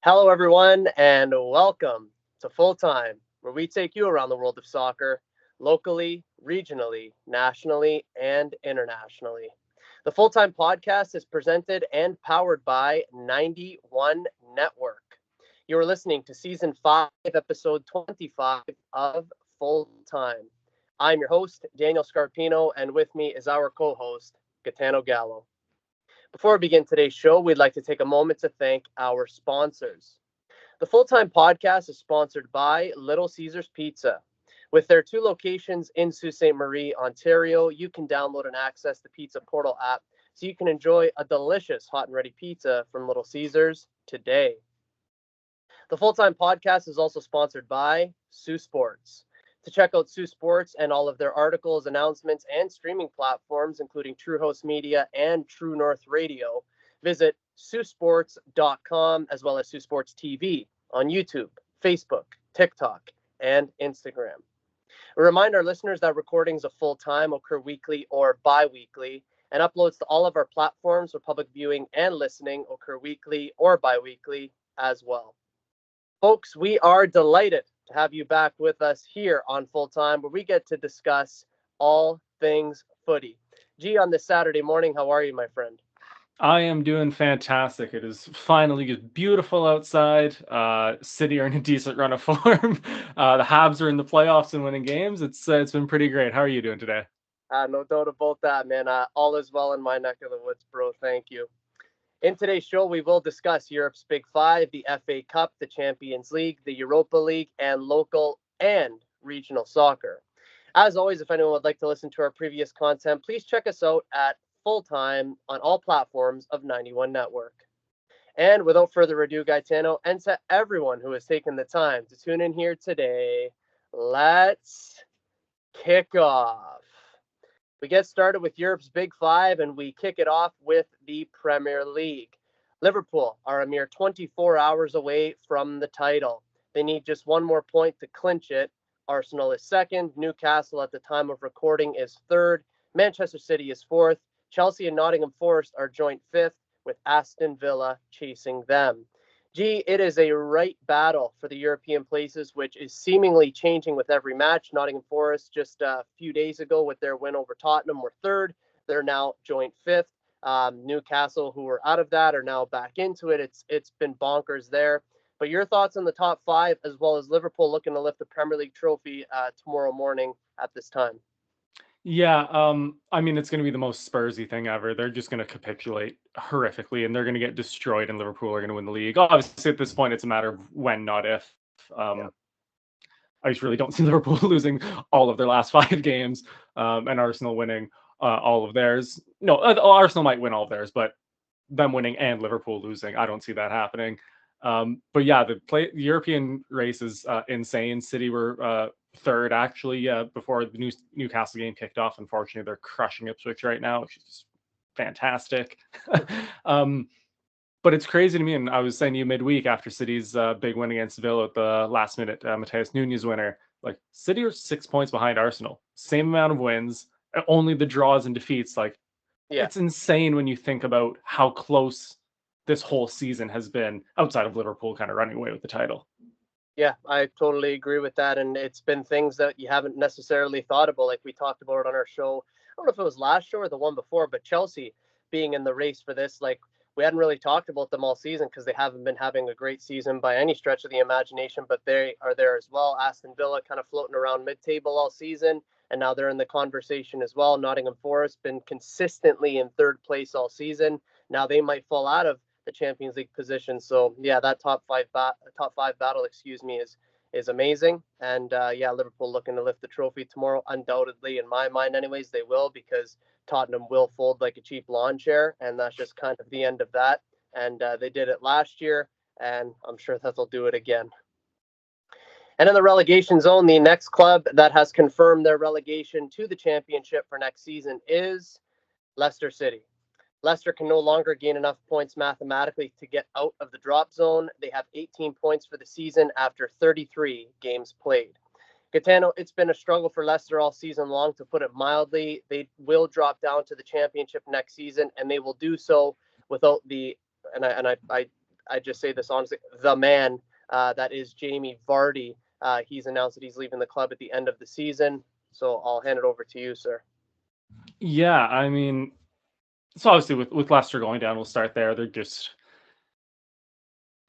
Hello, everyone, and welcome to Full Time, where we take you around the world of soccer locally, regionally, nationally, and internationally. The Full Time podcast is presented and powered by 91 Network. You are listening to Season 5, Episode 25 of Full Time. I'm your host, Daniel Scarpino, and with me is our co host, Gitano Gallo. Before we begin today's show, we'd like to take a moment to thank our sponsors. The Full Time Podcast is sponsored by Little Caesars Pizza. With their two locations in Sault Ste. Marie, Ontario, you can download and access the Pizza Portal app so you can enjoy a delicious hot and ready pizza from Little Caesars today. The Full Time Podcast is also sponsored by Sioux Sports. To check out Sioux Sports and all of their articles, announcements, and streaming platforms, including True Host Media and True North Radio, visit siouxsports.com as well as Sioux Sports TV on YouTube, Facebook, TikTok, and Instagram. We remind our listeners that recordings of Full Time occur weekly or bi-weekly, and uploads to all of our platforms for public viewing and listening occur weekly or bi-weekly as well. Folks, we are delighted to have you back with us here on Full Time, where we get to discuss all things footy. G, on this Saturday morning, how are you, my friend? I am doing fantastic. It is finally beautiful outside. City are in a decent run of form. The Habs are in the playoffs and winning games. It's been pretty great. How are you doing today? No doubt about that, man. All is well in my neck of the woods, bro. Thank you. In today's show, we will discuss Europe's Big Five, the FA Cup, the Champions League, the Europa League, and local and regional soccer. As always, if anyone would like to listen to our previous content, please check us out at Full Time on all platforms of 91 Network. And without further ado, Gaetano, and to everyone who has taken the time to tune in here today, let's kick off. We get started with Europe's Big Five, and we kick it off with the Premier League. Liverpool are a mere 24 hours away from the title. They need just one more point to clinch it. Arsenal is second. Newcastle, at the time of recording, is third. Manchester City is fourth. Chelsea and Nottingham Forest are joint fifth, with Aston Villa chasing them. G, it is a right battle for the European places, which is seemingly changing with every match. Nottingham Forest just a few days ago with their win over Tottenham were third. They're now joint fifth. Newcastle, who were out of that, are now back into it. It's been bonkers there. But your thoughts on the top five, as well as Liverpool looking to lift the Premier League trophy tomorrow morning at this time? Yeah, I mean it's going to be the most Spursy thing ever. They're just going to capitulate horrifically, and they're going to get destroyed, and Liverpool are going to win the league. Obviously, at this point, it's a matter of when, not if. Yeah. I just really don't see Liverpool losing all of their last 5 games, and Arsenal winning all of theirs. No, Arsenal might win all of theirs, but them winning and Liverpool losing, I don't see that happening. But yeah, the European race is insane. City were third actually before the Newcastle game kicked off. Unfortunately, they're crushing Ipswich right now, which is fantastic. But it's crazy to me, and I was saying to you midweek after City's big win against Villa at the last minute Mateus Nunes winner, like City are 6 points behind Arsenal, same amount of wins, only the draws and defeats. Like Yeah. it's insane when you think about how close this whole season has been outside of Liverpool kind of running away with the title. Yeah, I totally agree with that. And it's been things that you haven't necessarily thought about, like we talked about it on our show. I don't know if it was last show or the one before, but Chelsea being in the race for this, like we hadn't really talked about them all season because they haven't been having a great season by any stretch of the imagination, but they are there as well. Aston Villa kind of floating around mid-table all season, and now they're in the conversation as well. Nottingham Forest been consistently in third place all season. Now they might fall out of the Champions League position. So yeah, that top five battle, is amazing. And yeah, Liverpool looking to lift the trophy tomorrow, undoubtedly in my mind. Anyways, they will because Tottenham will fold like a cheap lawn chair, and that's just kind of the end of that. And they did it last year, and I'm sure that they'll do it again. And in the relegation zone, the next club that has confirmed their relegation to the championship for next season is Leicester City. Leicester can no longer gain enough points mathematically to get out of the drop zone. They have 18 points for the season after 33 games played. Gitano, it's been a struggle for Leicester all season long, to put it mildly. They will drop down to the championship next season, and they will do so without the, and I I just say this honestly, the man that is Jamie Vardy. He's announced that he's leaving the club at the end of the season. So I'll hand it over to you, sir. Yeah, I mean, so obviously with Leicester going down, we'll start there. They're just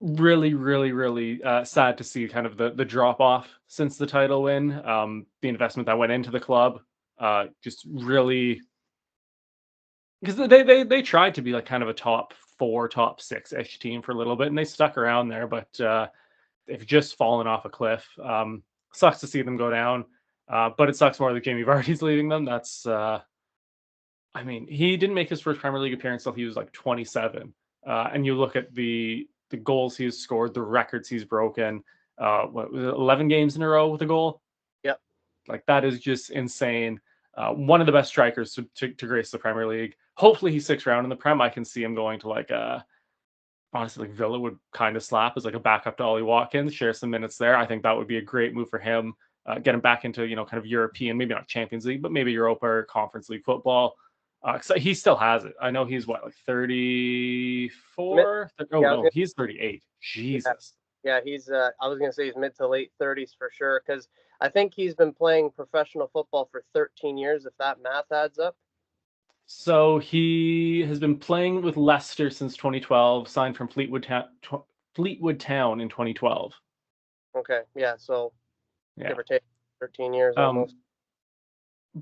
really, really, really sad to see kind of the drop off since the title win. The investment that went into the club, just really, because they tried to be like kind of a top four, top six ish team for a little bit, and they stuck around there, but they've just fallen off a cliff. Sucks to see them go down, but it sucks more that Jamie Vardy's leaving them. That's I mean, he didn't make his first Premier League appearance till he was like 27. And you look at the goals he's scored, the records he's broken. What was it, 11 games in a row with a goal? Yep. Like that is just insane. One of the best strikers to grace the Premier League. Hopefully he sticks around in the Prem. I can see him going to like honestly, like Villa would kind of slap as like a backup to Ollie Watkins, share some minutes there. I think that would be a great move for him. Get him back into kind of European, maybe not Champions League, but maybe Europa or Conference League football. So he still has it. I know he's what, like 34? Oh Yeah, no, he's 38. yeah, Jesus. yeah. He's. I was gonna say he's mid to late 30s for sure, because I think he's been playing professional football for 13 years, if that math adds up. So he has been playing with Leicester since 2012. Signed from Fleetwood Town in 2012. Okay, yeah. So Yeah. give or take 13 years Um, almost.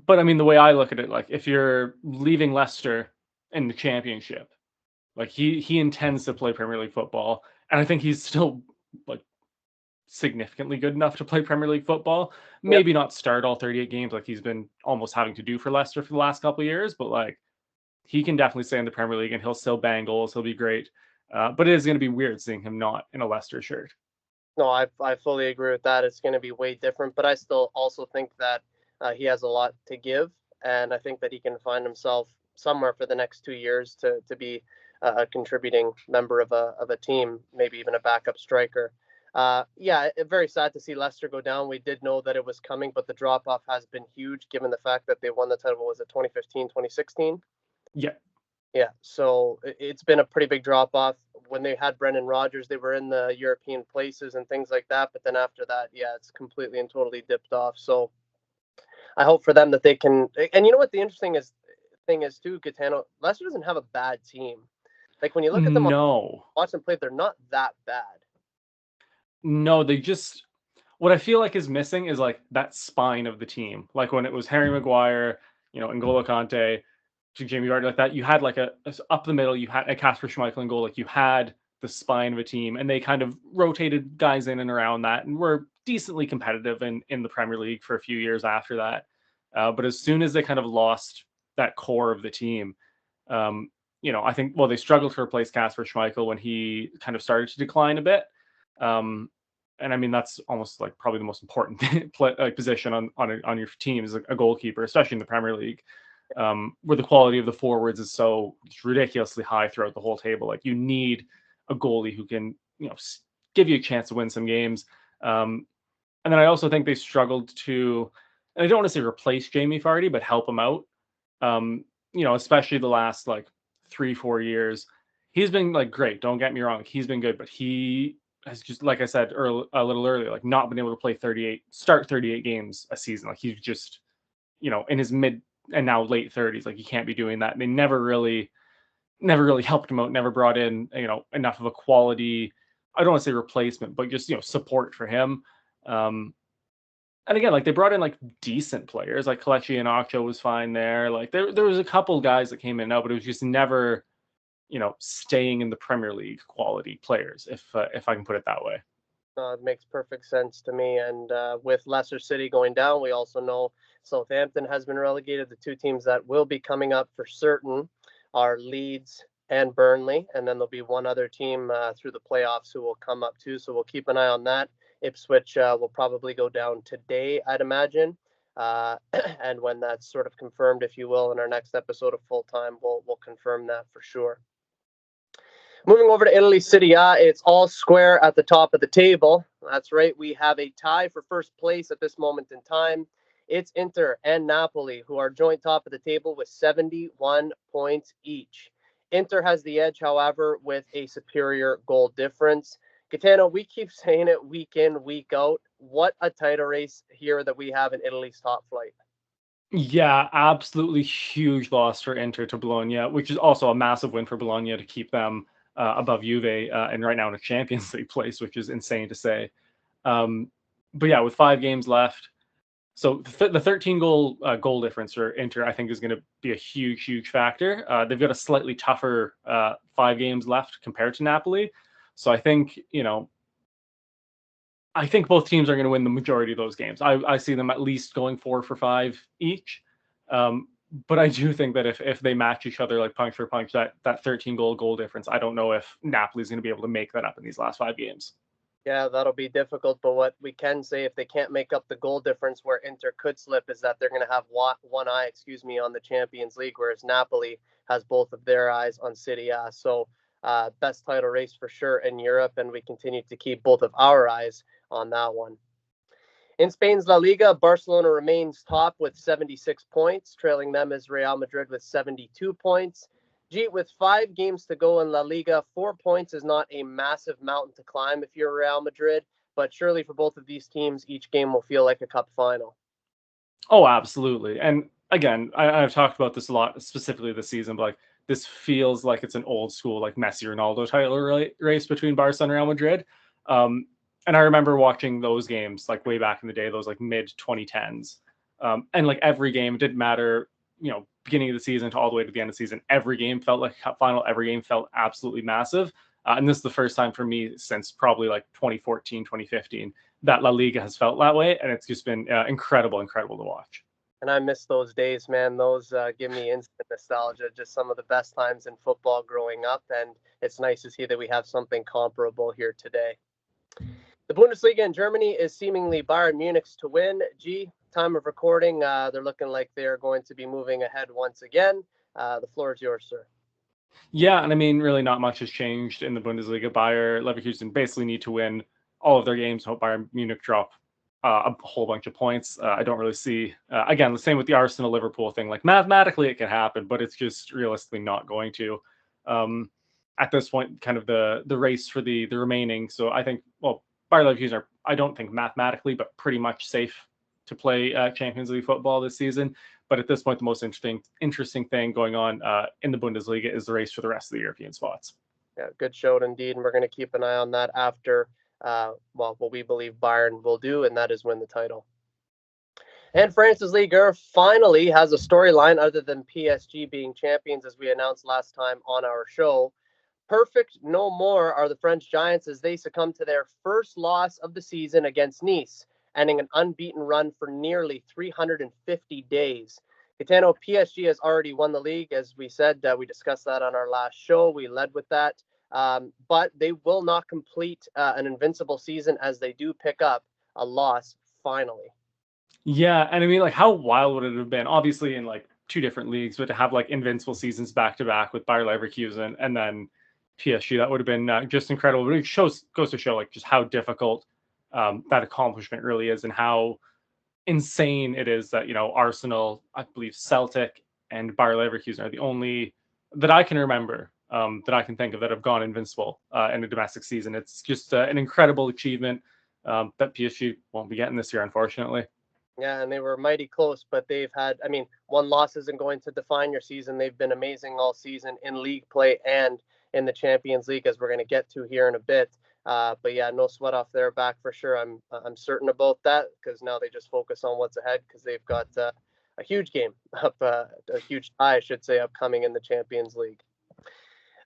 but I mean, the way I look at it, like if you're leaving Leicester in the Championship, like he intends to play Premier League football, and I think he's still like significantly good enough to play Premier League football. Yep. Maybe not start all 38 games like he's been almost having to do for Leicester for the last couple of years, but like he can definitely stay in the Premier League and he'll still bang goals. He'll be great. But it is going to be weird seeing him not in a Leicester shirt. No, I fully agree with that. It's going to be way different, but I still also think that he has a lot to give, and I think that he can find himself somewhere for the next 2 years to be a contributing member of a team, maybe even a backup striker. Yeah, very sad to see Leicester go down. We did know that it was coming, but the drop off has been huge given the fact that they won the title, was it 2015, 2016? Yeah. Yeah, so it's been a pretty big drop off. When they had Brendan Rodgers, they were in the European places and things like that. But then after that, yeah, it's completely and totally dipped off. So I hope for them that they can. And you know what the interesting thing is too, Gitano. Leicester doesn't have a bad team. Like when you look at them, No. watch them play, they're not that bad. No, they just what I feel like is missing is like that spine of the team. Like when it was Harry Maguire, N'Golo Kante, to Jamie Vardy like that, you had like up the middle, you had a Casper Schmeichel in goal, like you had the spine of a team, and they kind of rotated guys in and around that, and were decently competitive in the Premier League for a few years after that. But as soon as they kind of lost that core of the team, I think they struggled to replace Casper Schmeichel when he kind of started to decline a bit. And I mean that's almost like probably the most important position on your team is a goalkeeper, especially in the Premier League, where the quality of the forwards is so ridiculously high throughout the whole table. Like you need a goalie who can give you a chance to win some games. And then I also think they struggled to, and I don't want to say replace Jamie Vardy, but help him out. Especially the last like 3-4 years, he's been like great. Don't get me wrong, he's been good, but he has just, like I said a little earlier, like not been able to play 38 games a season. Like he's just, in his mid and now late 30s. Like he can't be doing that. And they never really helped him out. Never brought in enough of a quality. I don't want to say replacement, but just support for him. And again, like they brought in like decent players, like Kelechi Iheanacho was fine there. Like there was a couple guys that came in now, but it was just never, staying in the Premier League quality players, if I can put it that way. It makes perfect sense to me. And with Leicester City going down, we also know Southampton has been relegated. The two teams that will be coming up for certain are Leeds and Burnley. And then there'll be one other team through the playoffs who will come up too. So we'll keep an eye on that. Ipswich will probably go down today, I'd imagine. And when that's sort of confirmed, if you will, in our next episode of Full Time, we'll confirm that for sure. Moving over to Italy, Serie A, it's all square at the top of the table. That's right. We have a tie for first place at this moment in time. It's Inter and Napoli, who are joint top of the table with 71 points each. Inter has the edge, however, with a superior goal difference. Gitano, we keep saying it week in, week out. What a title race here that we have in Italy's top flight. Yeah, absolutely huge loss for Inter to Bologna, which is also a massive win for Bologna to keep them above Juve and right now in a Champions League place, which is insane to say. But yeah, with 5 games left, so the 13 goal difference for Inter, I think, is going to be a huge factor. They've got a slightly tougher 5 games left compared to Napoli, so I think both teams are going to win the majority of those games. I see them at least going 4 for 5 each. Um, but I do think that if they match each other like punch for punch, that 13 goal difference, I don't know if Napoli's going to be able to make that up in these last 5 games. Yeah, that'll be difficult. But what we can say, if they can't make up the goal difference where Inter could slip, is that they're going to have one eye, on the Champions League, whereas Napoli has both of their eyes on City A. So, best title race for sure in Europe, and we continue to keep both of our eyes on that one. In Spain's La Liga, Barcelona remains top with 76 points. Trailing them is Real Madrid with 72 points. With 5 games to go in La Liga, 4 points is not a massive mountain to climb if you're Real Madrid, but surely for both of these teams, each game will feel like a cup final. Oh, absolutely. And again, I've talked about this a lot, specifically this season, but like this feels like it's an old school, like Messi Ronaldo title race between Barca and Real Madrid. And I remember watching those games like way back in the day, those like mid 2010s. And like every game, it didn't matter, beginning of the season to all the way to the end of the season, every game felt like a cup final. Every game felt absolutely massive. And this is the first time for me since probably like 2014, 2015 that La Liga has felt that way, and it's just been incredible to watch. And I miss those days, man. Those give me instant nostalgia, just some of the best times in football growing up. And it's nice to see that we have something comparable here today. The Bundesliga in Germany is seemingly Bayern Munich's to win. Time of recording, they're looking like they're going to be moving ahead once again. The floor is yours, sir. Yeah, and I mean, really, not much has changed in the Bundesliga. Bayer Leverkusen basically need to win all of their games. Hope Bayern Munich drop a whole bunch of points. I don't really see again the same with the Arsenal Liverpool thing. Like mathematically, it could happen, but it's just realistically not going to. At this point, kind of the race for the remaining. So I think Bayer Leverkusen are, I don't think mathematically, but pretty much safe to play Champions League football this season. But at this point, the most interesting thing going on in the Bundesliga is the race for the rest of the European spots. Yeah, good show indeed, and we're going to keep an eye on that after what we believe Bayern will do, and that is win the title. And France's Ligue finally has a storyline other than PSG being champions, as we announced last time on our show. Perfect no more are the French Giants as they succumb to their first loss of the season against Nice, ending an unbeaten run for nearly 350 days. Gitano, PSG has already won the league. As we said, we discussed that on our last show. We led with that. But they will not complete an invincible season as they do pick up a loss finally. Yeah, and I mean, like, how wild would it have been? Obviously, in like 2 different leagues, but to have like invincible seasons back to back with Bayer Leverkusen and then PSG, that would have been just incredible. But it goes to show like just how difficult that accomplishment really is, and how insane it is that Arsenal, I believe Celtic, and Bayer Leverkusen are the only that I can remember that I can think of that have gone invincible in a domestic season. It's just an incredible achievement that PSG won't be getting this year, unfortunately. Yeah, and they were mighty close, but they've had, one loss isn't going to define your season. They've been amazing all season in league play and in the Champions League, as we're going to get to here in a bit. But yeah, no sweat off their back for sure. I'm certain about that because now they just focus on what's ahead because they've got a huge game up, a huge tie, I should say, upcoming in the Champions League.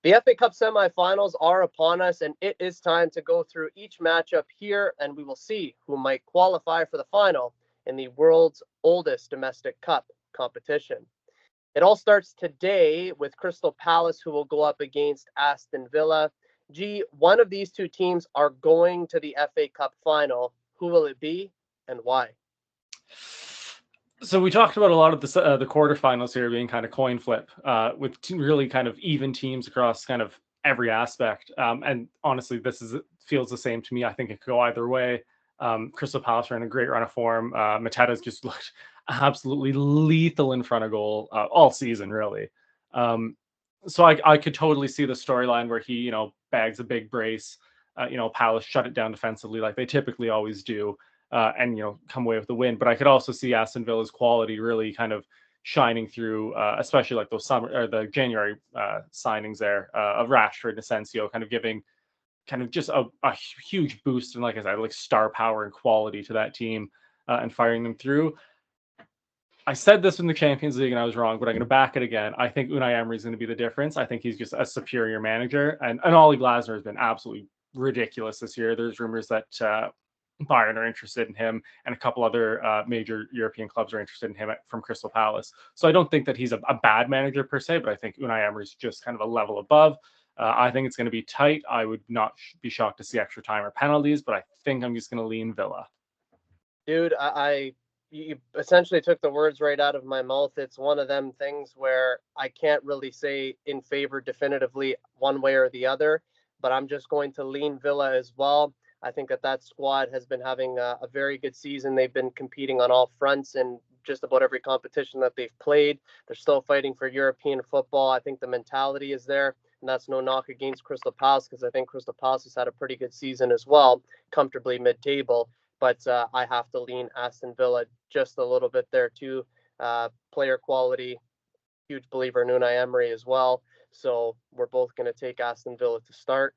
The FA Cup semifinals are upon us, and it is time to go through each matchup here, and we will see who might qualify for the final in the world's oldest domestic cup competition. It all starts today with Crystal Palace, who will go up against Aston Villa. One of these two teams are going to the FA Cup final. Who will it be and why? So we talked about a lot of the quarterfinals here being kind of coin flip with really kind of even teams across kind of every aspect. And honestly, feels the same to me. I think it could go either way. Crystal Palace are in a great run of form. Mateta's just looked absolutely lethal in front of goal all season, really. So I could totally see the storyline where he, bags a big brace, Palace shut it down defensively like they typically always do, and come away with the win. But I could also see Aston Villa's quality really kind of shining through, especially like those summer or the January signings there of Rashford and Asensio, kind of giving kind of just a huge boost and, like I said, like star power and quality to that team, and firing them through. I said this in the Champions League and I was wrong, but I'm going to back it again. I think Unai Emery is going to be the difference. I think he's just a superior manager, and Ole Glasner has been absolutely ridiculous this year. There's rumors that Bayern are interested in him, and a couple other major European clubs are interested in him from Crystal Palace. So I don't think that he's a bad manager per se, but I think Unai Emery is just kind of a level above. I think it's going to be tight. I would not be shocked to see extra time or penalties, but I think I'm just going to lean Villa. Dude, you essentially took the words right out of my mouth. It's one of them things where I can't really say in favor definitively one way or the other, but I'm just going to lean Villa as well. I think that squad has been having a very good season. They've been competing on all fronts in just about every competition that they've played. They're still fighting for European football. I think the mentality is there, and that's no knock against Crystal Palace because I think Crystal Palace has had a pretty good season as well, comfortably mid-table. But I have to lean Aston Villa just a little bit there too. Player quality, huge believer in Unai Emery as well. So we're both going to take Aston Villa to start.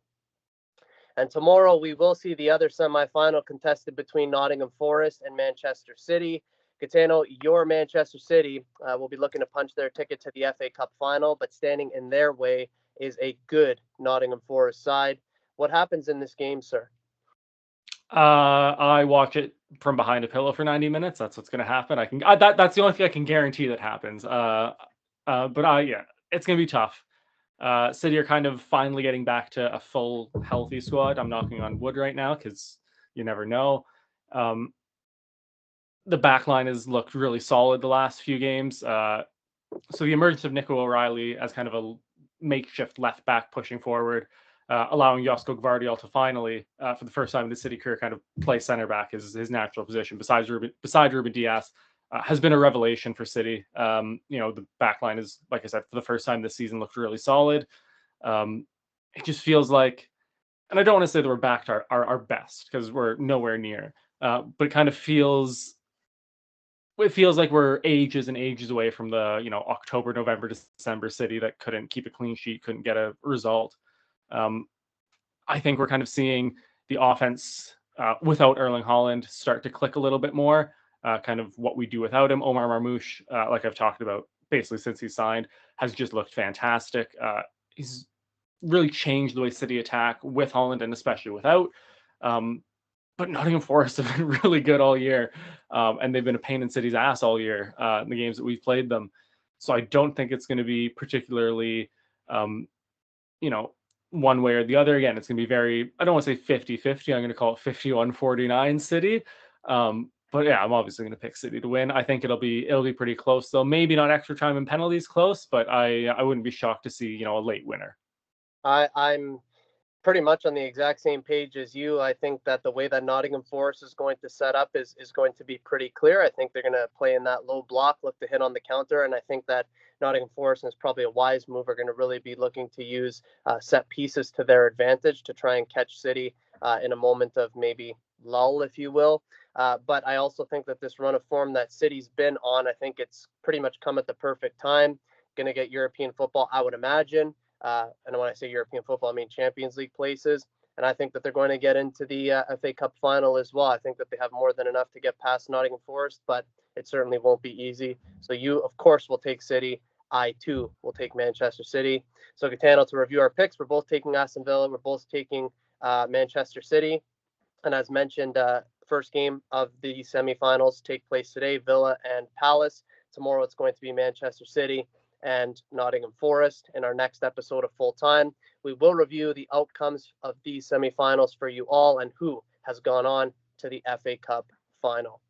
And tomorrow we will see the other semifinal contested between Nottingham Forest and Manchester City. Gitano, your Manchester City will be looking to punch their ticket to the FA Cup final, but standing in their way is a good Nottingham Forest side. What happens in this game, sir? I watch it from behind a pillow for 90 minutes. That's what's going to happen. That's the only thing I can guarantee that happens. Yeah, it's going to be tough. City are kind of finally getting back to a full healthy squad. I'm knocking on wood right now because you never know. The back line has looked really solid the last few games. So the emergence of Nico O'Reilly as kind of a makeshift left back pushing forward, allowing Josko Gvardiol to finally, for the first time in his City career, kind of play center back is his natural position. Besides Ruben Diaz, has been a revelation for City. The back line is, like I said, for the first time this season, looked really solid. It just feels like, and I don't want to say that we're back to our best because we're nowhere near, but it feels like we're ages and ages away from the October, November, December City that couldn't keep a clean sheet, couldn't get a result. I think we're kind of seeing the offense without Erling Haaland start to click a little bit more. Kind of what we do without him. Omar Marmoush, like I've talked about basically since he signed, has just looked fantastic. He's really changed the way City attack with Haaland and especially without. But Nottingham Forest have been really good all year, and they've been a pain in City's ass all year in the games that we've played them. So I don't think it's going to be particularly, one way or the other. Again, it's going to be very, I don't want to say 50-50. I'm going to call it 51-49 City. But yeah, I'm obviously going to pick City to win. I think it'll be pretty close though. Maybe not extra time and penalties close, but I wouldn't be shocked to see, a late winner. I'm pretty much on the exact same page as you. I think that the way that Nottingham Forest is going to set up is going to be pretty clear. I think they're going to play in that low block, look to hit on the counter, and I think that Nottingham Forest, and is probably a wise move, are going to really be looking to use set pieces to their advantage to try and catch City in a moment of maybe lull, if you will. But I also think that this run of form that City's been on, I think it's pretty much come at the perfect time. Going to get European football, I would imagine. And when I say European football, I mean Champions League places. And I think that they're going to get into the FA Cup final as well. I think that they have more than enough to get past Nottingham Forest, but it certainly won't be easy. So you, of course, will take City. I, too, will take Manchester City. So, Gitano, to review our picks, we're both taking Aston Villa. We're both taking Manchester City. And as mentioned, first game of the semifinals take place today, Villa and Palace. Tomorrow it's going to be Manchester City and Nottingham Forest. In our next episode of Full Time, we will review the outcomes of these semifinals for you all and who has gone on to the FA Cup final.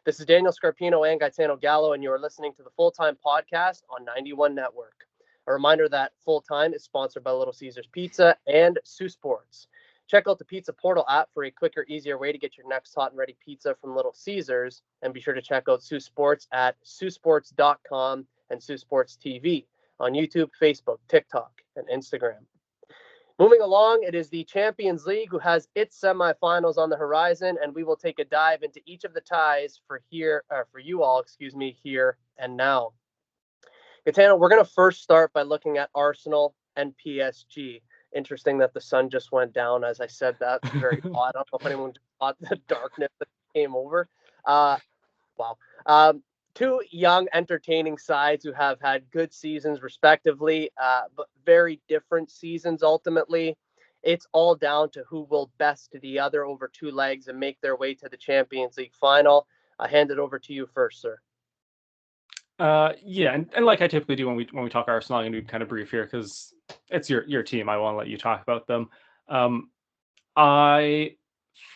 This is Daniel Scarpino and Gitano Gallo, and you are listening to the Full Time Podcast on 91 Network. A reminder that Full Time is sponsored by Little Caesars Pizza and Sioux Sports. Check out the Pizza Portal app for a quicker, easier way to get your next hot and ready pizza from Little Caesars. And be sure to check out Sioux Sports at siouxsports.com and Sioux Sports TV on YouTube, Facebook, TikTok, and Instagram. Moving along, it is the Champions League who has its semifinals on the horizon, and we will take a dive into each of the ties for you all, here and now. Gitano, we're going to first start by looking at Arsenal and PSG. Interesting that the sun just went down as I said that. Very odd. I don't know if anyone just thought the darkness that came over. Wow. Two young, entertaining sides who have had good seasons respectively, but very different seasons ultimately. It's all down to who will best the other over two legs and make their way to the Champions League final. I hand it over to you first, sir. Yeah, and like I typically do when we talk Arsenal, I'm going to be kind of brief here because it's your team. I want to let you talk about them. I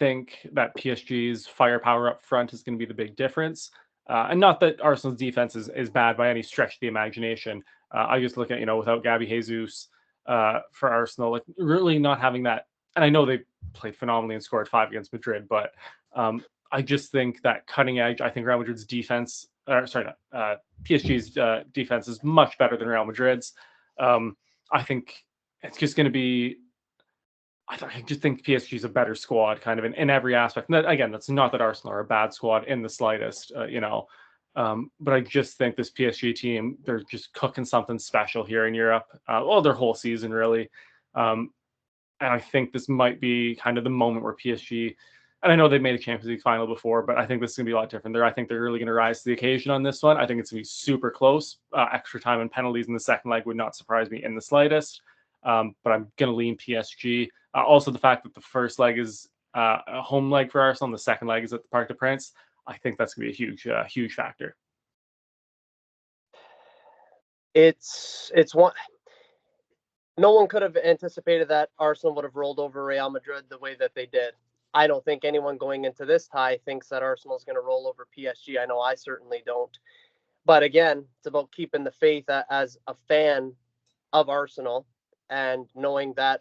think that PSG's firepower up front is going to be the big difference. And not that Arsenal's defense is bad by any stretch of the imagination. I just look at, without Gabby Jesus for Arsenal, like really not having that. And I know they played phenomenally and scored 5 against Madrid, but I just think that cutting edge, I think Real Madrid's defense, PSG's defense is much better than Real Madrid's. I think it's just going to be I just think PSG is a better squad, kind of in every aspect. And again, that's not that Arsenal are a bad squad in the slightest, but I just think this PSG team, they're just cooking something special here in Europe. Their whole season really, and I think this might be kind of the moment where PSG. And I know they've made a Champions League final before, but I think this is going to be a lot different. I think they're really going to rise to the occasion on this one. I think it's going to be super close. Extra time and penalties in the second leg would not surprise me in the slightest. But I'm going to lean PSG. Also, the fact that the first leg is a home leg for Arsenal and the second leg is at the Parc des Princes, I think that's going to be a huge factor. It's one. No one could have anticipated that Arsenal would have rolled over Real Madrid the way that they did. I don't think anyone going into this tie thinks that Arsenal is going to roll over PSG. I know I certainly don't. But again, it's about keeping the faith as a fan of Arsenal and knowing that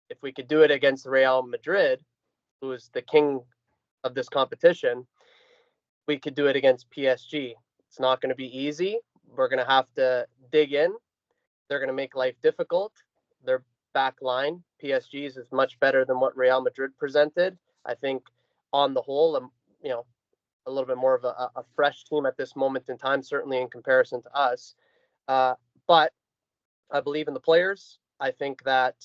if we could do it against Real Madrid, who is the king of this competition, we could do it against PSG. It's not going to be easy. We're going to have to dig in. They're going to make life difficult. Their back line, PSG's, is much better than what Real Madrid presented. I think on the whole, a little bit more of a fresh team at this moment in time, certainly in comparison to us. But I believe in the players. I think that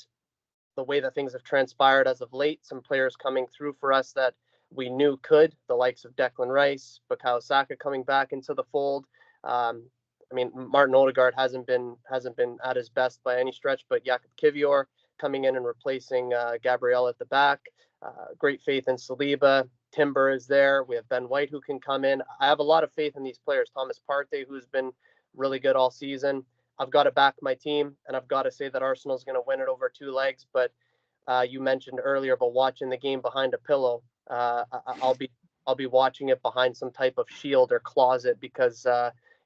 the way that things have transpired as of late, some players coming through for us that we knew could, the likes of Declan Rice, Bukayo Saka coming back into the fold. Martin Odegaard hasn't been at his best by any stretch, but Jakub Kivior coming in and replacing Gabriel at the back. Great faith in Saliba. Timber is there. We have Ben White who can come in. I have a lot of faith in these players. Thomas Partey, who's been really good all season. I've got to back my team, and I've got to say that Arsenal's going to win it over two legs. But you mentioned earlier about watching the game behind a pillow. I'll be watching it behind some type of shield or closet because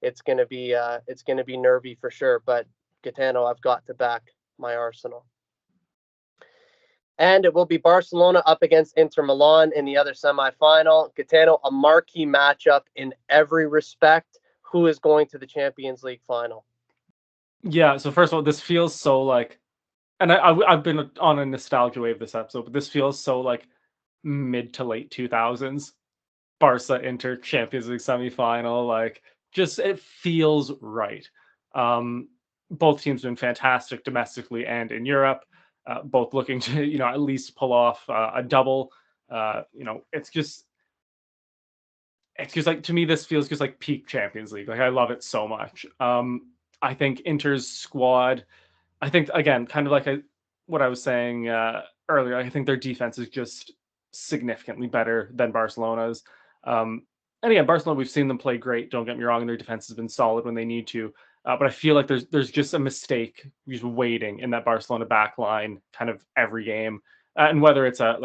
it's going to be nervy for sure. But Gitano, I've got to back my Arsenal. And it will be Barcelona up against Inter Milan in the other semifinal. Gitano, a marquee matchup in every respect. Who is going to the Champions League final? Yeah, so first of all, this feels so like, and I've been on a nostalgia wave this episode, but this feels so like mid to late 2000s. Barca Inter Champions League semifinal, like just it feels right. Both teams been fantastic domestically and in Europe. Both looking to at least pull off a double. It's just like, to me this feels just like peak Champions League. Like I love it so much. I think Inter's squad. I think again, kind of like what I was saying earlier. I think their defense is just significantly better than Barcelona's. And again, Barcelona, we've seen them play great. Don't get me wrong, and their defense has been solid when they need to. But I feel like there's just a mistake just waiting in that Barcelona back line kind of every game. And whether it's a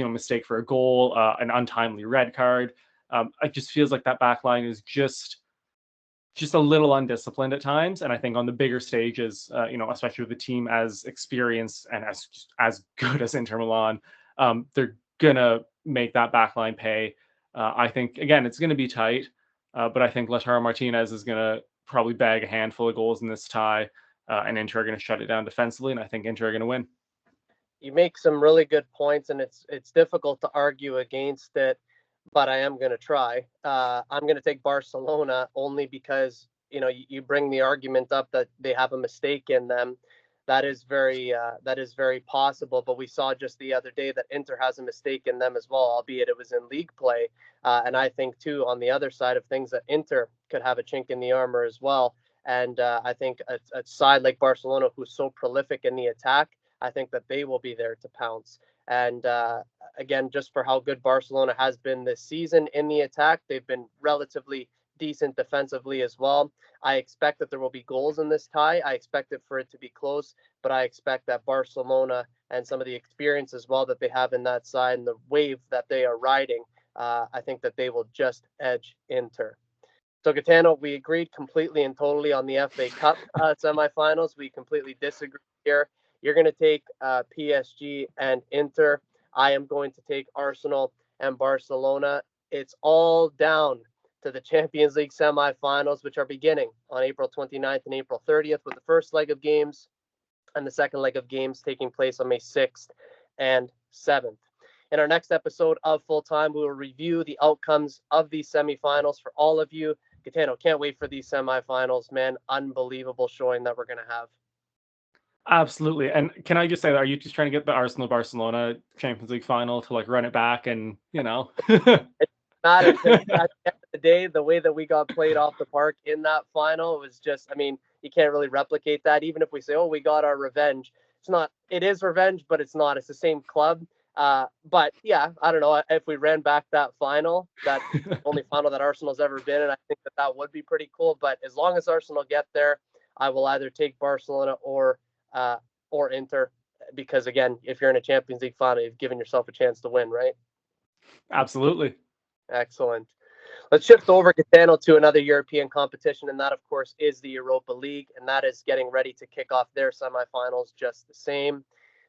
mistake for a goal, an untimely red card, it just feels like that back line is just a little undisciplined at times. And I think on the bigger stages, especially with the team as experienced and as good as Inter Milan, they're gonna make that back line pay. I think again it's going to be tight, but I think Lautaro Martinez is going to probably bag a handful of goals in this tie, and Inter are going to shut it down defensively, and I think Inter are going to win. You make some really good points, and it's difficult to argue against it, but I am going to try. I'm going to take Barcelona only because you bring the argument up that they have a mistake in them. That is very possible. But we saw just the other day that Inter has a mistake in them as well, albeit it was in league play. And I think too, on the other side of things, that Inter could have a chink in the armor as well. And I think a side like Barcelona, who's so prolific in the attack, I think that they will be there to pounce. And again, just for how good Barcelona has been this season in the attack, they've been relatively decent defensively as well. I expect that there will be goals in this tie. I expect it for it to be close, but I expect that Barcelona and some of the experience as well that they have in that side and the wave that they are riding, I think that they will just edge Inter. So, Gitano, we agreed completely and totally on the FA Cup semifinals. We completely disagree here. You're going to take PSG and Inter. I am going to take Arsenal and Barcelona. It's all down to the Champions League semifinals, which are beginning on April 29th and April 30th, with the first leg of games and the second leg of games taking place on May 6th and 7th. In our next episode of Full Time, we will review the outcomes of these semifinals for all of you. Gitano, can't wait for these semifinals, man. Unbelievable showing that we're going to have. Absolutely. And can I just say that, are you just trying to get the Arsenal Barcelona Champions League final to like run it back and, It matter because at the end of the day, the way that we got played off the park in that final was just, I mean, you can't really replicate that. Even if we say, oh, we got our revenge, it is revenge, but it's not. It's the same club. But yeah, I don't know if we ran back that final, that's the only final that Arsenal's ever been, and I think that would be pretty cool. But as long as Arsenal get there, I will either take Barcelona or Inter, because again, if you're in a Champions League final, you've given yourself a chance to win, right? Absolutely. Excellent. Let's shift over, Gitano, to another European competition, and that, of course, is the Europa League, and that is getting ready to kick off their semifinals just the same.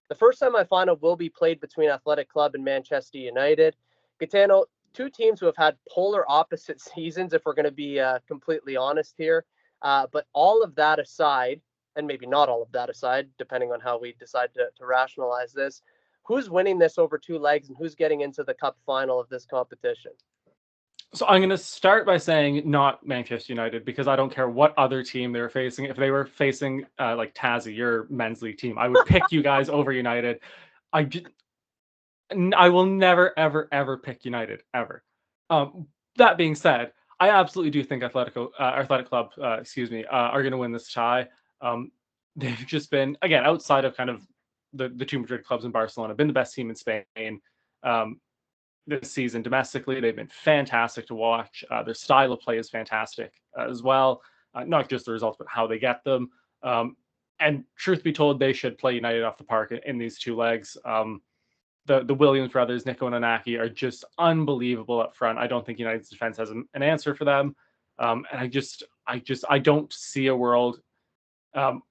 The first semifinal will be played between Athletic Club and Manchester United. Gitano, two teams who have had polar opposite seasons, if we're going to be completely honest here. But all of that aside, and maybe not all of that aside, depending on how we decide to rationalize this, who's winning this over two legs and who's getting into the cup final of this competition? So I'm going to start by saying not Manchester United, because I don't care what other team they were facing. If they were facing like Tazzy, your men's league team, I would pick you guys over United. I will never, ever, ever pick United, ever. That being said, I absolutely do think Athletic Club, are going to win this tie. They've just been, again, outside of kind of the two Madrid clubs in Barcelona, been the best team in Spain this season domestically. They've been fantastic to watch. Their style of play is fantastic as well. Not just the results, but how they get them. And truth be told, they should play United off the park in these two legs. The Williams brothers, Nico and Inaki, are just unbelievable up front. I don't think United's defense has an answer for them. And I don't see a world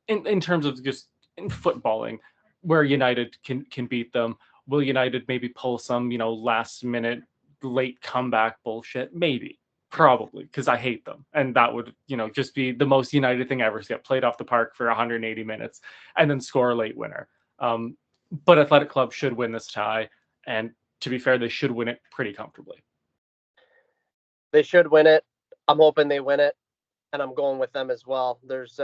in terms of just in footballing where United can beat them. Will United maybe pull some, last minute late comeback bullshit? Maybe, probably, because I hate them. And that would, just be the most United thing ever, to get played off the park for 180 minutes and then score a late winner. But Athletic Club should win this tie. And to be fair, they should win it pretty comfortably. They should win it. I'm hoping they win it. And I'm going with them as well. There's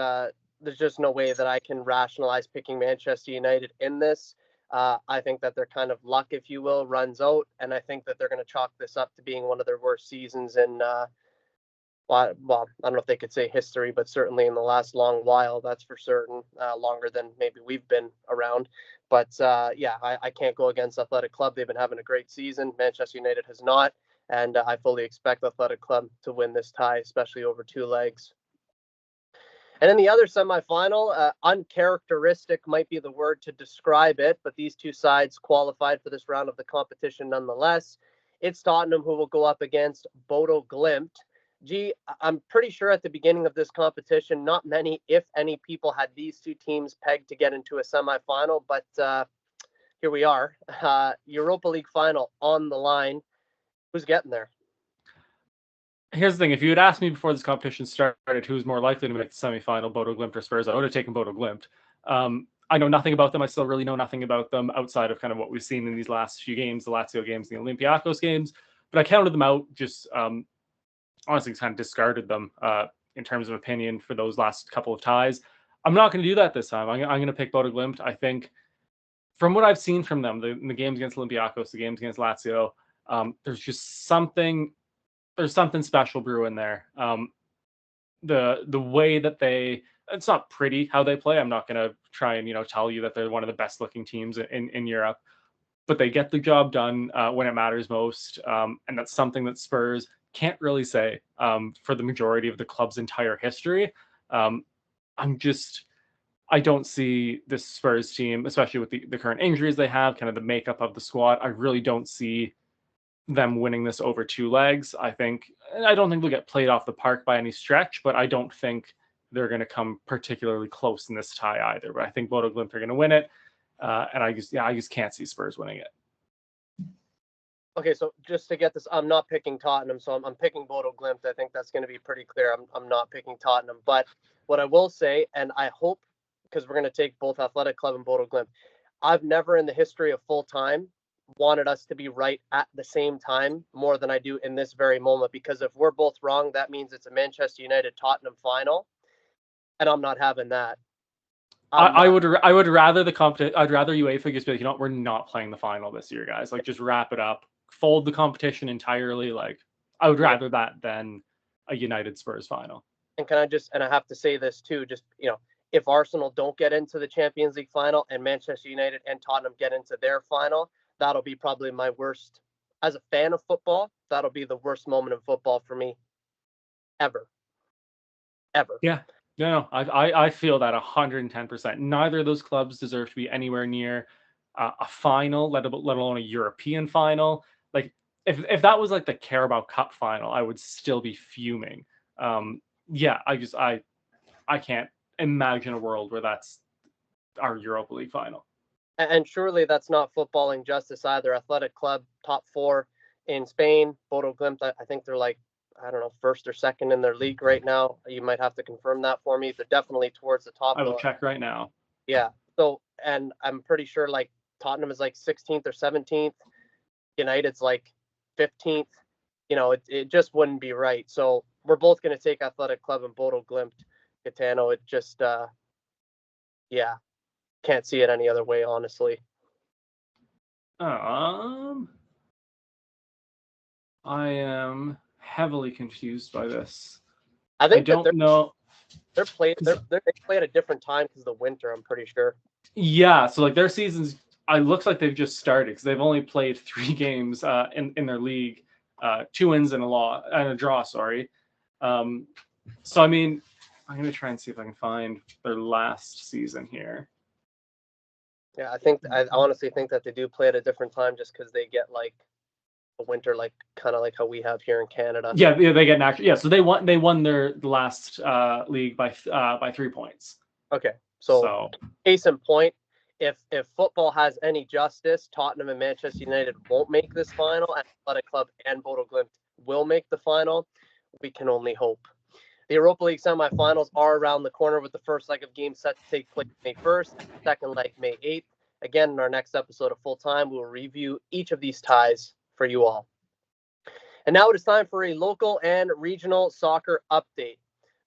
just no way that I can rationalize picking Manchester United in this. I think that their kind of luck, if you will, runs out. And I think that they're going to chalk this up to being one of their worst seasons in, I don't know if they could say history, but certainly in the last long while, that's for certain, longer than maybe we've been around. But I can't go against Athletic Club. They've been having a great season. Manchester United has not. And I fully expect Athletic Club to win this tie, especially over two legs. And in the other semifinal, uncharacteristic might be the word to describe it, but these two sides qualified for this round of the competition nonetheless. It's Tottenham who will go up against Bodo Glimt. Gee, I'm pretty sure at the beginning of this competition, not many, if any, people had these two teams pegged to get into a semifinal, but here we are. Europa League final on the line. Who's getting there? Here's the thing: if you had asked me before this competition started who's more likely to make the semifinal, Bodo Glimt or Spurs, I would have taken Bodo Glimt. I know nothing about them. I still really know nothing about them outside of kind of what we've seen in these last few games, the Lazio games, the Olympiacos games. But I counted them out, just honestly kind of discarded them in terms of opinion for those last couple of ties. I'm not going to do that this time. I'm going to pick Bodo Glimt. I think from what I've seen from them, the games against Olympiacos, the games against Lazio, there's just something special brewing there. The way that it's not pretty how they play. I'm not going to try and tell you that they're one of the best looking teams in Europe, but they get the job done when it matters most, and that's something that Spurs can't really say for the majority of the club's entire history. I don't see this Spurs team, especially with the current injuries they have, kind of the makeup of the squad. I really don't see them winning this over two legs. I don't think they'll get played off the park by any stretch, but I don't think they're going to come particularly close in this tie either. But I think Bodo Glimt are going to win it, and I just can't see Spurs winning it. Okay, so just to get this, I'm not picking Tottenham, so I'm picking Bodo Glimt. I think that's going to be pretty clear. I'm not picking Tottenham, but what I will say, and I hope, because we're going to take both Athletic Club and Bodo Glimt, I've never in the history of full time wanted us to be right at the same time more than I do in this very moment, because if we're both wrong, that means it's a Manchester United Tottenham final, and I'm not having that. I would rather I'd rather UEFA just be like, we're not playing the final this year, guys. Like, just wrap it up, fold the competition entirely. Like, I would rather that than a United Spurs final. And I have to say this too, just, if Arsenal don't get into the Champions League final and Manchester United and Tottenham get into their final, that'll be probably my worst, as a fan of football, that'll be the worst moment in football for me ever. Yeah. No, I feel that 110%. Neither of those clubs deserve to be anywhere near a final, let alone a European final. Like, if that was like the Carabao Cup final, I would still be fuming. I can't imagine a world where that's our Europa League final. And surely that's not footballing justice either. Athletic Club, top 4 in Spain. Bodo Glimt, I think they're like, I don't know, first or second in their league right now. You might have to confirm that for me. They're definitely towards the top. I will check right now. Yeah. So, and I'm pretty sure like Tottenham is like 16th or 17th. United's like 15th. It just wouldn't be right. So we're both going to take Athletic Club and Bodo Glimt. Gitano, it just, can't see it any other way, honestly. I am heavily confused by this. I don't know. They play at a different time because of the winter, I'm pretty sure. Yeah, so like their seasons, it looks like they've just started because they've only played 3 games in their league, 2 wins and a draw. Sorry. So I mean, I'm gonna try and see if I can find their last season here. Yeah, I honestly think that they do play at a different time just because they get like a winter, like kind of like how we have here in Canada. Yeah, they get an actual. Yeah, so they won their last league by 3 points. Okay, so case in point, if football has any justice, Tottenham and Manchester United won't make this final, and Athletic Club and Bodo Glimt will make the final. We can only hope. The Europa League semifinals are around the corner, with the first leg of games set to take place May 1st, and the second leg May 8th. Again, in our next episode of Full Time, we will review each of these ties for you all. And now it is time for a local and regional soccer update.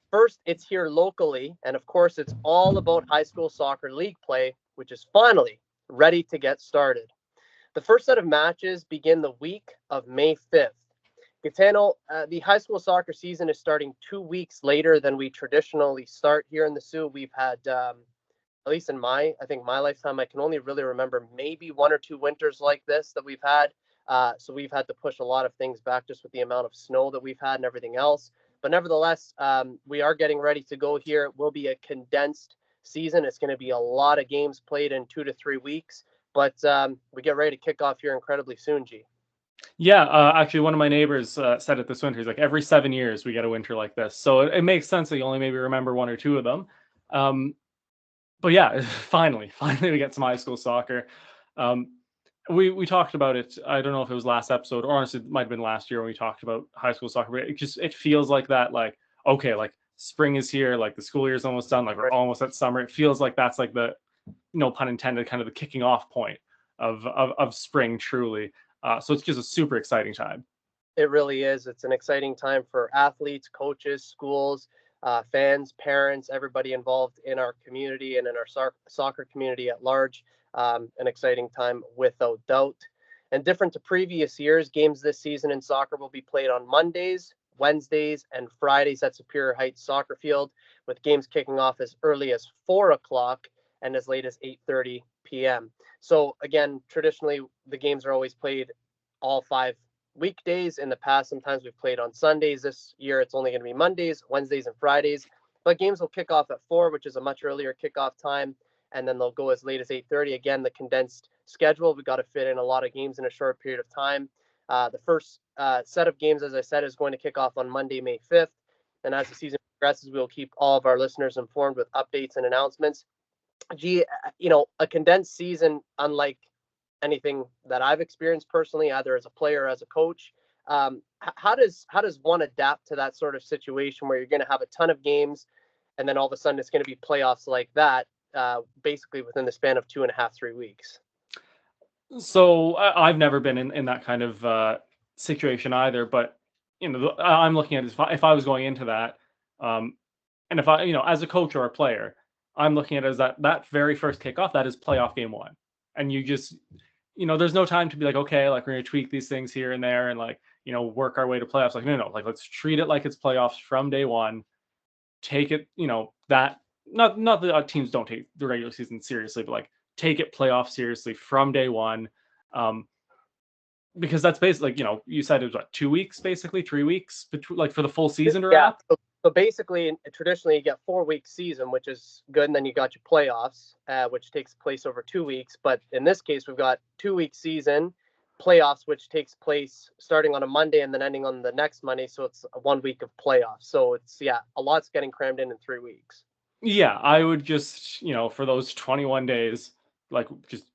First, it's here locally, and of course, it's all about high school soccer league play, which is finally ready to get started. The first set of matches begin the week of May 5th. Gitano, the high school soccer season is starting 2 weeks later than we traditionally start here in the Sioux. We've had, at least in my lifetime, I can only really remember maybe 1 or 2 winters like this that we've had. So we've had to push a lot of things back just with the amount of snow that we've had and everything else. But nevertheless, we are getting ready to go here. It will be a condensed season. It's going to be a lot of games played in 2 to 3 weeks. But we get ready to kick off here incredibly soon, G. Yeah, actually, one of my neighbors said it this winter. He's like, every 7 years we get a winter like this. So it makes sense that you only maybe remember 1 or 2 of them. But yeah, finally we get some high school soccer. We talked about it. I don't know if it was last episode, or honestly, it might have been last year when we talked about high school soccer. But it feels like that. Like, okay, like spring is here. Like the school year is almost done. Like we're Right. almost at summer. It feels like that's like the, no pun intended, kind of the kicking off point of spring. Truly. So it's just a super exciting time. It really is. It's an exciting time for athletes, coaches, schools, fans, parents, everybody involved in our community and in our soccer community at large. An exciting time without doubt. And different to previous years, games this season in soccer will be played on Mondays, Wednesdays, and Fridays at Superior Heights Soccer Field, with games kicking off as early as 4 o'clock and as late as 8:30 p.m. So again, traditionally the games are always played all 5 weekdays. In the past, sometimes we've played on Sundays. This year, it's only going to be Mondays, Wednesdays, and Fridays. But games will kick off at 4, which is a much earlier kickoff time, and then they'll go as late as 8:30. Again, the condensed schedule. We got to fit in a lot of games in a short period of time. The first set of games, as I said, is going to kick off on Monday, May 5th. And as the season progresses, we'll keep all of our listeners informed with updates and announcements. A condensed season, unlike anything that I've experienced personally, either as a player or as a coach. How does one adapt to that sort of situation where you're going to have a ton of games, and then all of a sudden it's going to be playoffs like that, basically within the span of 2.5, 3 weeks? So I've never been in that kind of situation either. But I'm looking at it, if I was going into that, um, and if I, as a coach or a player, I'm looking at it as that very first kickoff, that is playoff game one. And you just, there's no time to be like, okay, like we're gonna tweak these things here and there and like, work our way to playoffs. Like, no, like let's treat it like it's playoffs from day one. Take it, that not that teams don't take the regular season seriously, but like take it playoff seriously from day one. Um, because that's basically like, you said it was what, 2 weeks, basically 3 weeks between, like for the full season to Yeah. wrap. So basically, traditionally, you get 4 week season, which is good, and then you got your playoffs, which takes place over 2 weeks. But in this case, we've got 2 week season, playoffs, which takes place starting on a Monday and then ending on the next Monday. So it's 1 week of playoffs. So it's, yeah, a lot's getting crammed in 3 weeks. Yeah, I would just, for those 21 days, like just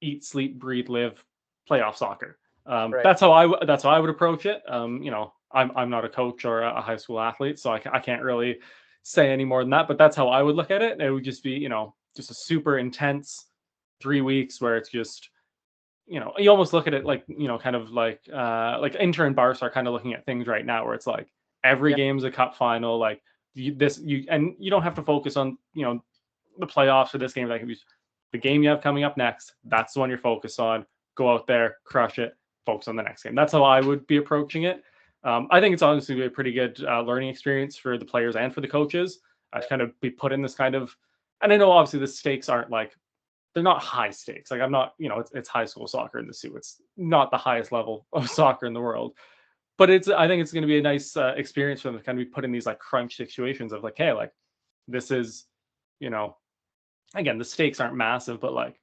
eat, sleep, breathe, live, playoff soccer. Right. That's how I would approach it. I'm not a coach or a high school athlete, so I can't really say any more than that. But that's how I would look at it. It would just be, just a super intense 3 weeks where it's just, you almost look at it like, kind of like Inter and Barca are kind of looking at things right now where it's like every Yeah. game's a cup final. Like and you don't have to focus on, the playoffs or this game. Like the game you have coming up next, that's the one you're focused on. Go out there, crush it, focus on the next game. That's how I would be approaching it. I think it's honestly a pretty good learning experience for the players and for the coaches to kind of be put in this kind of. And I know obviously the stakes aren't like, they're not high stakes. Like I'm not, it's high school soccer in the Sioux. It's not the highest level of soccer in the world, but I think it's going to be a nice experience for them to kind of be put in these like crunch situations of like, hey, like this is, you know, again, the stakes aren't massive, but like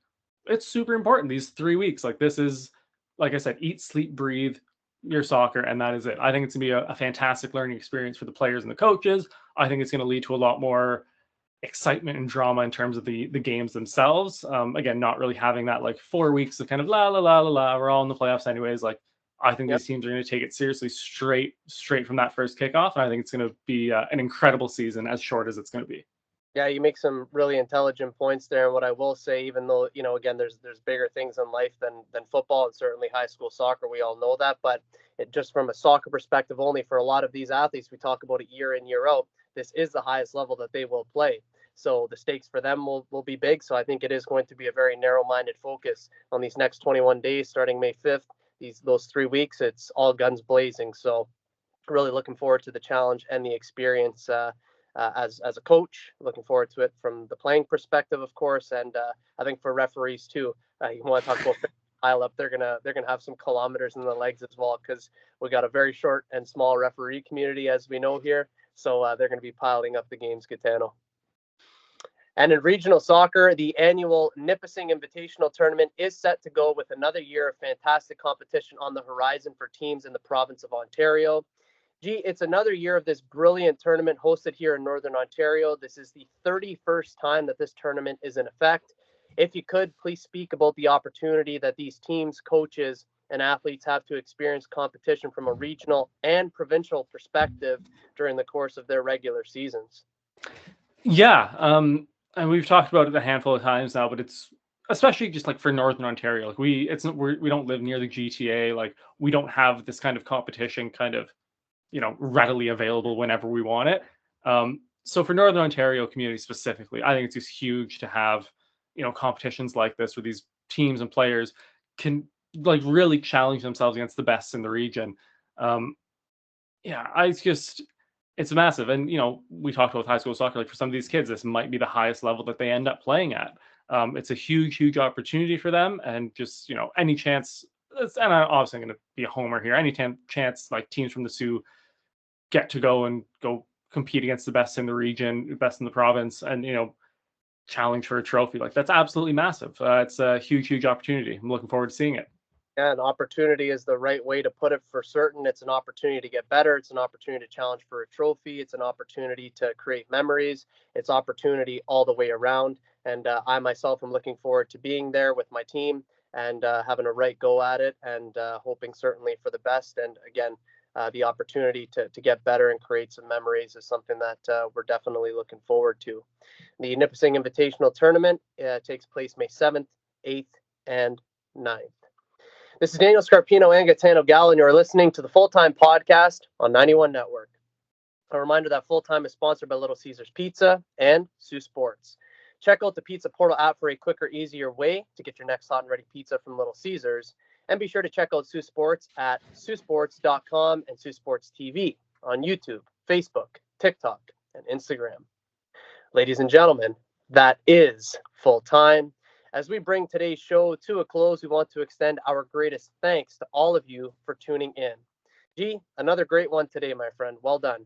it's super important these 3 weeks. Like this is, like I said, eat, sleep, breathe your soccer, and that is it. I think it's gonna be a fantastic learning experience for the players and the coaches. I think it's going to lead to a lot more excitement and drama in terms of the games themselves. Again, not really having that like 4 weeks of kind of la la la la la. We're all in the playoffs anyways. Like I think Yep. these teams are going to take it seriously straight from that first kickoff, and I think it's going to be an incredible season, as short as it's going to be. Yeah, you make some really intelligent points there. And what I will say, even though, again, there's bigger things in life than football and certainly high school soccer, we all know that. But it just from a soccer perspective only, for a lot of these athletes, we talk about it year in, year out. This is the highest level that they will play. So the stakes for them will be big. So I think it is going to be a very narrow-minded focus on these next 21 days, starting May 5th. Those 3 weeks, it's all guns blazing. So really looking forward to the challenge and the experience. As a coach, looking forward to it from the playing perspective, of course, and I think for referees too. You want to talk about pile up? They're gonna have some kilometers in the legs as well, because we got a very short and small referee community, as we know here. So they're going to be piling up the games, Gitano. And in regional soccer, the annual Nipissing Invitational Tournament is set to go, with another year of fantastic competition on the horizon for teams in the province of Ontario. It's another year of this brilliant tournament hosted here in Northern Ontario. This is the 31st time that this tournament is in effect. If you could, please speak about the opportunity that these teams, coaches, and athletes have to experience competition from a regional and provincial perspective during the course of their regular seasons. Yeah, and we've talked about it a handful of times now, but it's especially just like for Northern Ontario. Like we don't live near the GTA. Like we don't have this kind of competition kind of readily available whenever we want it. So for Northern Ontario community specifically, I think it's just huge to have competitions like this where these teams and players can like really challenge themselves against the best in the region. Um, yeah, it's massive. And we talked about high school soccer. Like for some of these kids, this might be the highest level that they end up playing at. It's a huge opportunity for them, and just any chance. And I'm obviously going to be a homer here. Any chance like teams from the Sioux get to go compete against the best in the region, best in the province, and challenge for a trophy, like that's absolutely massive. It's a huge opportunity. I'm looking forward to seeing it. Yeah, an opportunity is the right way to put it for certain. It's an opportunity to get better. It's an opportunity to challenge for a trophy. It's an opportunity to create memories. It's opportunity all the way around. And I myself am looking forward to being there with my team and having a right go at it and hoping certainly for the best. And again, the opportunity to get better and create some memories is something that we're definitely looking forward to. The Nipissing Invitational Tournament takes place May 7th, 8th, and 9th. This is Daniel Scarpino and Gitano Gallo, and you're listening to the Full Time Podcast on 91 Network. A reminder that Full Time is sponsored by Little Caesars Pizza and Sioux Sports. Check out the Pizza Portal app for a quicker, easier way to get your next hot and ready pizza from Little Caesars. And be sure to check out Sioux Sports at siouxsports.com and Sioux Sports TV on YouTube, Facebook, TikTok, and Instagram. Ladies and gentlemen, that is Full Time. As we bring today's show to a close, we want to extend our greatest thanks to all of you for tuning in. G, another great one today, my friend. Well done.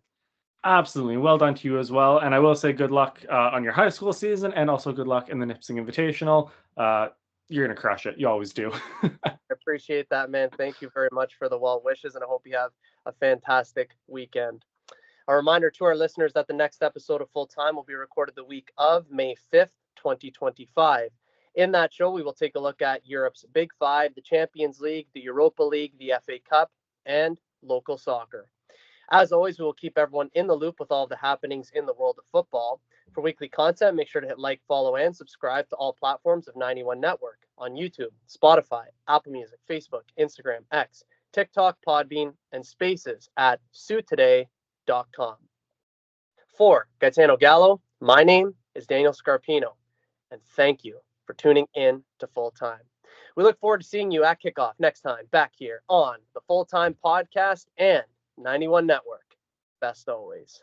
Absolutely. Well done to you as well. And I will say good luck on your high school season, and also good luck in the Nipissing Invitational. You're going to crush it. You always do. I appreciate that, man. Thank you very much for the well wishes, and I hope you have a fantastic weekend. A reminder to our listeners that the next episode of Full Time will be recorded the week of May 5th, 2025. In that show, we will take a look at Europe's Big Five, the Champions League, the Europa League, the FA Cup, and local soccer. As always, we will keep everyone in the loop with all of the happenings in the world of football. For weekly content, make sure to hit like, follow, and subscribe to all platforms of 91 Network on YouTube, Spotify, Apple Music, Facebook, Instagram, X, TikTok, Podbean, and Spaces at SiouxToday.com. For Gaetano Gallo, my name is Daniel Scarpino, and thank you for tuning in to Full Time. We look forward to seeing you at kickoff next time back here on the Full Time Podcast and 91 Network. Best always.